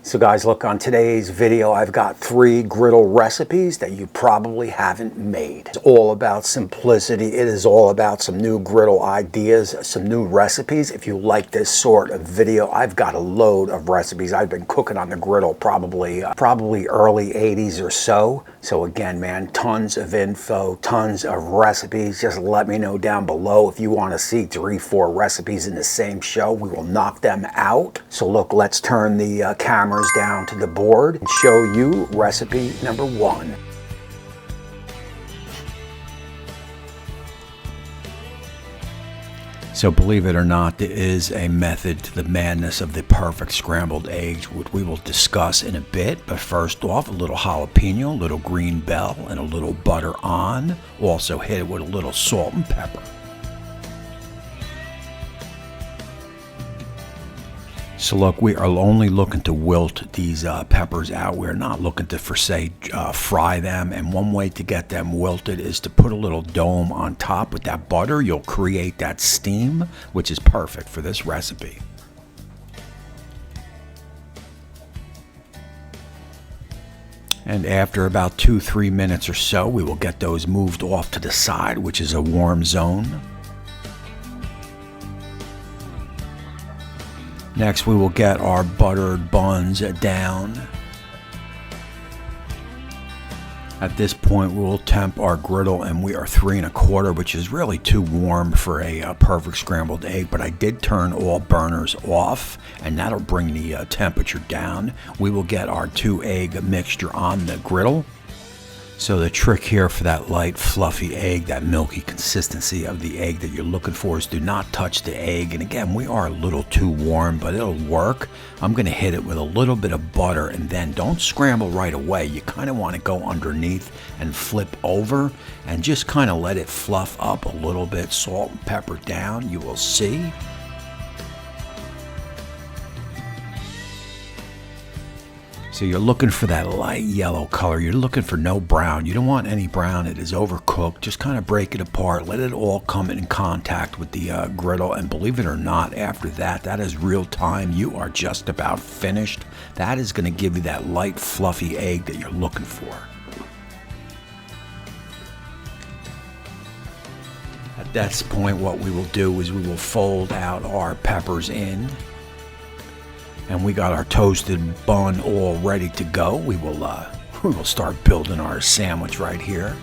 So guys, look, on today's video, I've got 3 griddle recipes that you probably haven't made. It's all about simplicity. It is all about some new griddle ideas, some new recipes. If you like this sort of video, I've got a load of recipes. I've been cooking on the griddle probably early 80s or so. So again, man, tons of info, tons of recipes. Just let me know down below if you want to see 3-4 recipes in the same show. We will knock them out. So look, let's turn the cameras down to the board and show you recipe number 1. So believe it or not, there is a method to the madness of the perfect scrambled eggs, which we will discuss in a bit. But first off, a little jalapeno, a little green bell, and a little butter on. Also hit it with a little salt and pepper. So look, we are only looking to wilt these peppers out. We're not looking to, fry them. And one way to get them wilted is to put a little dome on top with that butter. You'll create that steam, which is perfect for this recipe. And after about 2-3 minutes or so, we will get those moved off to the side, which is a warm zone. Next, we will get our buttered buns down. At this point, we will temp our griddle, and we are 3 1/4, which is really too warm for a perfect scrambled egg. But I did turn all burners off, and that'll bring the temperature down. We will get our 2-egg mixture on the griddle. So the trick here for that light, fluffy egg, that milky consistency of the egg that you're looking for, is do not touch the egg. And again, we are a little too warm, but it'll work. I'm going to hit it with a little bit of butter, and then don't scramble right away. You kind of want to go underneath and flip over and just kind of let it fluff up a little bit. Salt and pepper down, you will see. So you're looking for that light yellow color. You're looking for no brown. You don't want any brown. It is overcooked. Just kind of break it apart. Let it all come in contact with the griddle. And believe it or not, after that, that is real time. You are just about finished. That is going to give you that light, fluffy egg that you're looking for. At this point, what we will do is we will fold out our peppers in. And we got our toasted bun all ready to go. We will start building our sandwich right here.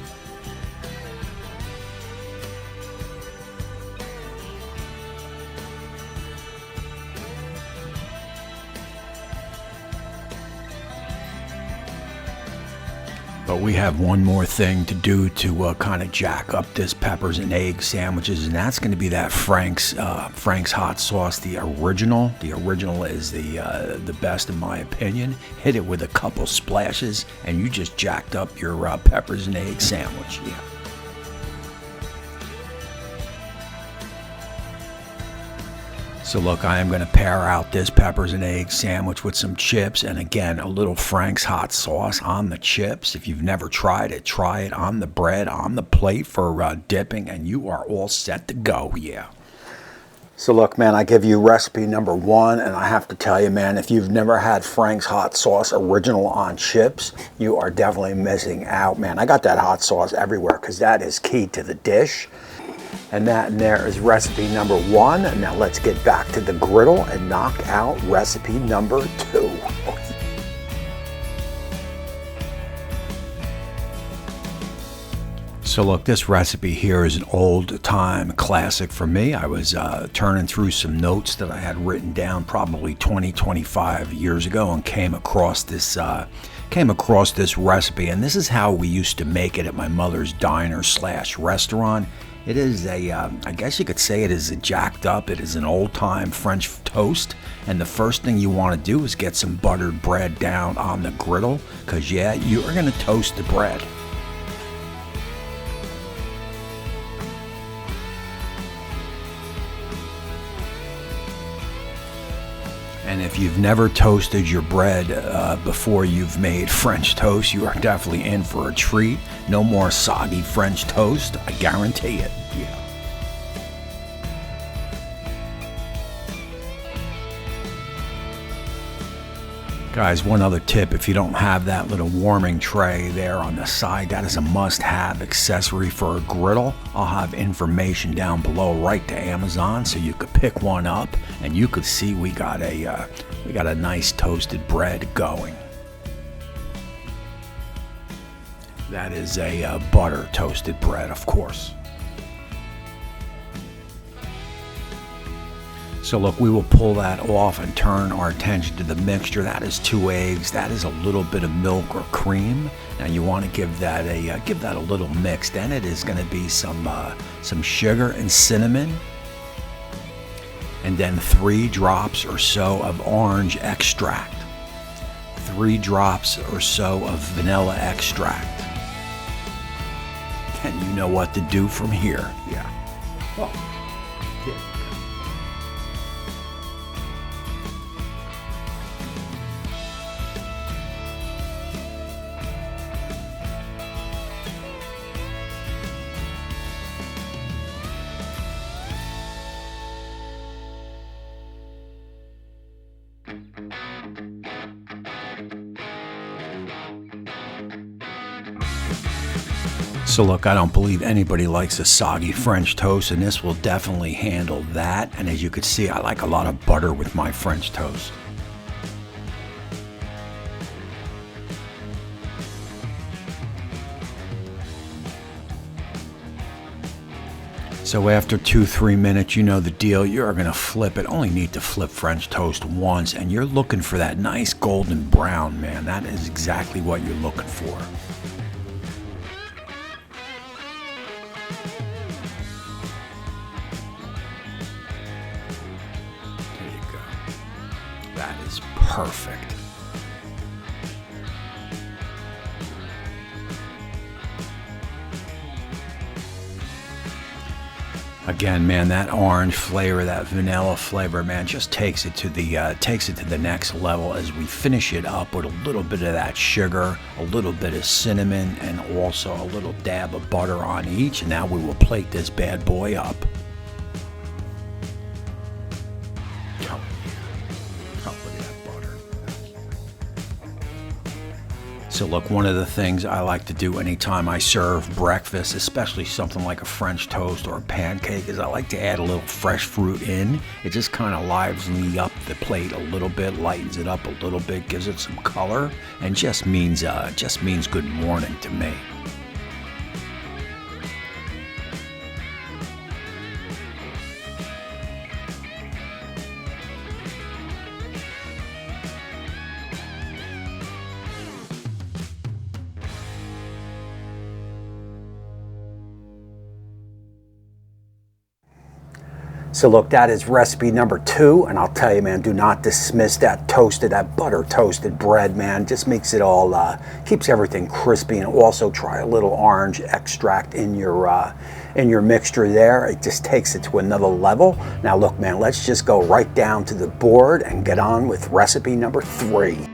But we have one more thing to do to kind of jack up this peppers and egg sandwiches, and that's going to be that Frank's hot sauce, the original. The original is the best in my opinion. Hit it with a couple splashes, and you just jacked up your peppers and egg sandwich. Yeah. So look, I am going to pair out this peppers and egg sandwich with some chips, and again, a little Frank's hot sauce on the chips. If you've never tried it, try it on the bread, on the plate for dipping, and you are all set to go. Yeah. So look, man, I give you recipe number 1, and I have to tell you, man, if you've never had Frank's hot sauce original on chips, you are definitely missing out, man. I got that hot sauce everywhere because that is key to the dish. And that and there is recipe number 1. And now let's get back to the griddle and knock out recipe number 2. So look, this recipe here is an old-time classic for me. I was turning through some notes that I had written down probably 20-25 years ago and came across this recipe. And this is how we used to make it at my mother's diner/restaurant. It is I guess you could say it is a jacked up. It is an old-time French toast. And the first thing you want to do is get some buttered bread down on the griddle, because yeah, you are going to toast the bread. And if you've never toasted your bread before you've made French toast, you are definitely in for a treat. No more soggy French toast, I guarantee it. Yeah. Guys, one other tip, if you don't have that little warming tray there on the side, that is a must-have accessory for a griddle. I'll have information down below right to Amazon so you could pick one up and you could see we got a nice toasted bread going. That is a butter toasted bread, of course. So look, we will pull that off and turn our attention to the mixture. That is 2 eggs. That is a little bit of milk or cream. Now you want to give that a little mix. Then it is going to be some sugar and cinnamon, and then 3 drops or so of orange extract, 3 drops or so of vanilla extract, and you know what to do from here. Yeah. Oh. Yeah. So look, I don't believe anybody likes a soggy French toast, and this will definitely handle that. And as you can see, I like a lot of butter with my French toast. So after 2-3 minutes, you know the deal. You're going to flip it. Only need to flip French toast once, and you're looking for that nice golden brown, man. That is exactly what you're looking for. There you go. That is perfect. Again, man, that orange flavor, that vanilla flavor, man, just takes it to the next level as we finish it up with a little bit of that sugar, a little bit of cinnamon, and also a little dab of butter on each. And now we will plate this bad boy up. So look, one of the things I like to do anytime I serve breakfast, especially something like a French toast or a pancake, is I like to add a little fresh fruit in. It just kind of livens up the plate a little bit, lightens it up a little bit, gives it some color, and just means good morning to me. So look, that is recipe number 2, and I'll tell you, man, do not dismiss that butter toasted bread, man. Just makes it all, keeps everything crispy, and also try a little orange extract in your mixture there. It just takes it to another level. Now look, man, let's just go right down to the board and get on with recipe number 3.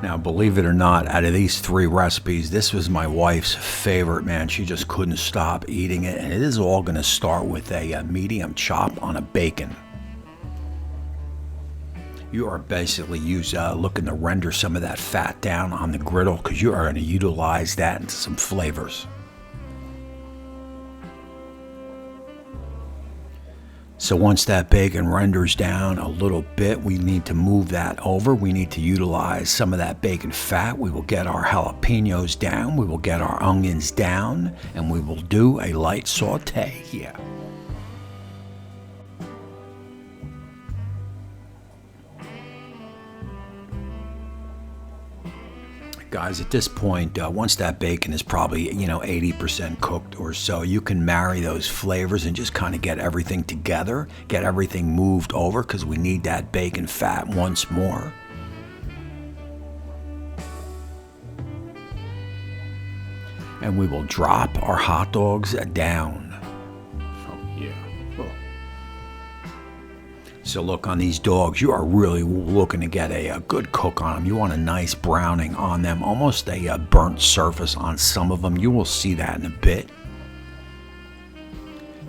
Now, believe it or not, out of these 3 recipes, this was my wife's favorite, man. She just couldn't stop eating it, and it is all going to start with a medium chop on a bacon. You are basically looking to render some of that fat down on the griddle because you are going to utilize that into some flavors. So once that bacon renders down a little bit, we need to move that over. We need to utilize some of that bacon fat. We will get our jalapenos down. We will get our onions down, and we will do a light saute here. Guys, at this point, once that bacon is probably 80% cooked or so, you can marry those flavors and just kind of get everything together, get everything moved over, because we need that bacon fat once more. And we will drop our hot dogs down. So look, on these dogs, you are really looking to get a good cook on them. You want a nice browning on them, almost a burnt surface on some of them. You will see that in a bit.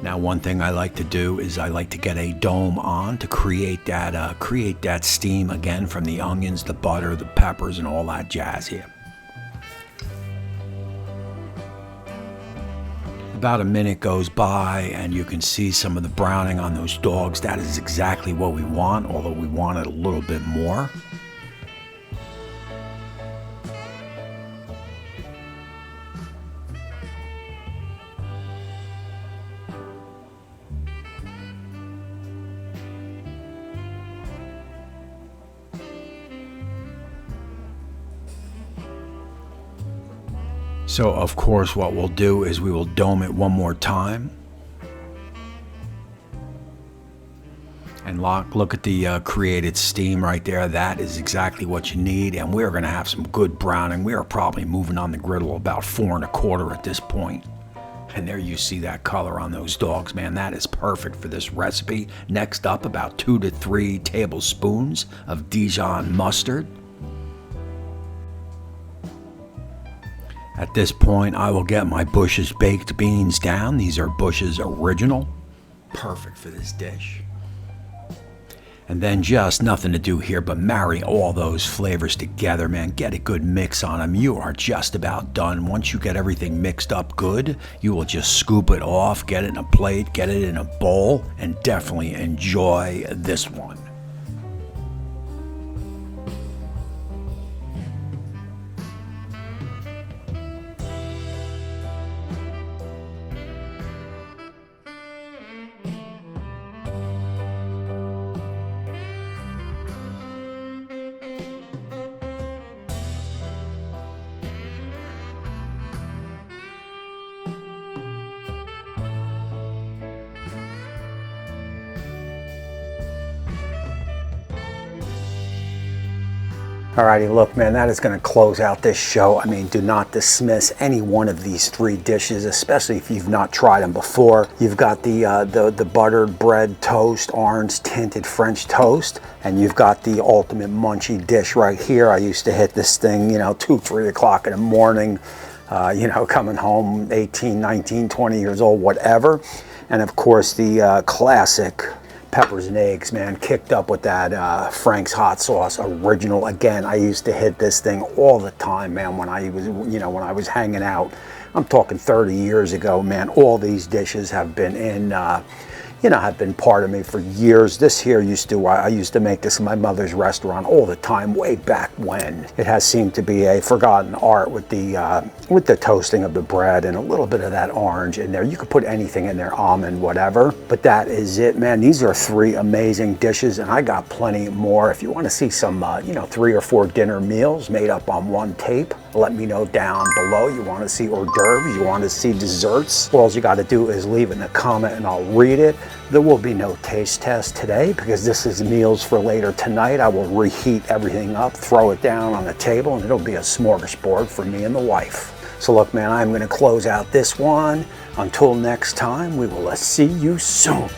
Now, one thing I like to do is I like to get a dome on to create that steam again from the onions, the butter, the peppers, and all that jazz here. About a minute goes by and you can see some of the browning on those dogs. That is exactly what we want, although we want it a little bit more. So of course what we'll do is we will dome it one more time. And look at the created steam right there. That is exactly what you need. And we're going to have some good browning. We are probably moving on the griddle about 4 1/4 at this point. And there you see that color on those dogs, man. That is perfect for this recipe. Next up, about 2 to 3 tablespoons of Dijon mustard. At this point, I will get my Bush's baked beans down. These are Bush's Original. Perfect for this dish. And then just nothing to do here but marry all those flavors together, man. Get a good mix on them. You are just about done. Once you get everything mixed up good, you will just scoop it off, get it in a plate, get it in a bowl, and definitely enjoy this one. Alrighty, look, man, that is going to close out this show. I mean, do not dismiss any one of these 3 dishes, especially if you've not tried them before. You've got the buttered bread toast, orange tinted French toast, and you've got the ultimate munchie dish right here. I used to hit this thing, 2, 3 o'clock in the morning, coming home 18, 19, 20 years old, whatever. And of course, the classic peppers and eggs, man, kicked up with that Frank's hot sauce original. Again, I used to hit this thing all the time, man, when I was hanging out. I'm talking 30 years ago, man. All these dishes have been have been part of me for years. This here I used to make this in my mother's restaurant all the time, way back when. It has seemed to be a forgotten art with the toasting of the bread and a little bit of that orange in there. You could put anything in there, almond, whatever. But that is it, man. These are 3 amazing dishes, and I got plenty more. If you want to see some, 3 or 4 dinner meals made up on one tape, let me know down below. You want to see hors d'oeuvres, you want to see desserts, all you got to do is leave it in a comment and I'll read it. There will be no taste test today because this is meals for later tonight. I will reheat everything up, throw it down on the table, and it'll be a smorgasbord for me and the wife. So look, man, I'm going to close out this one. Until next time, we will see you soon.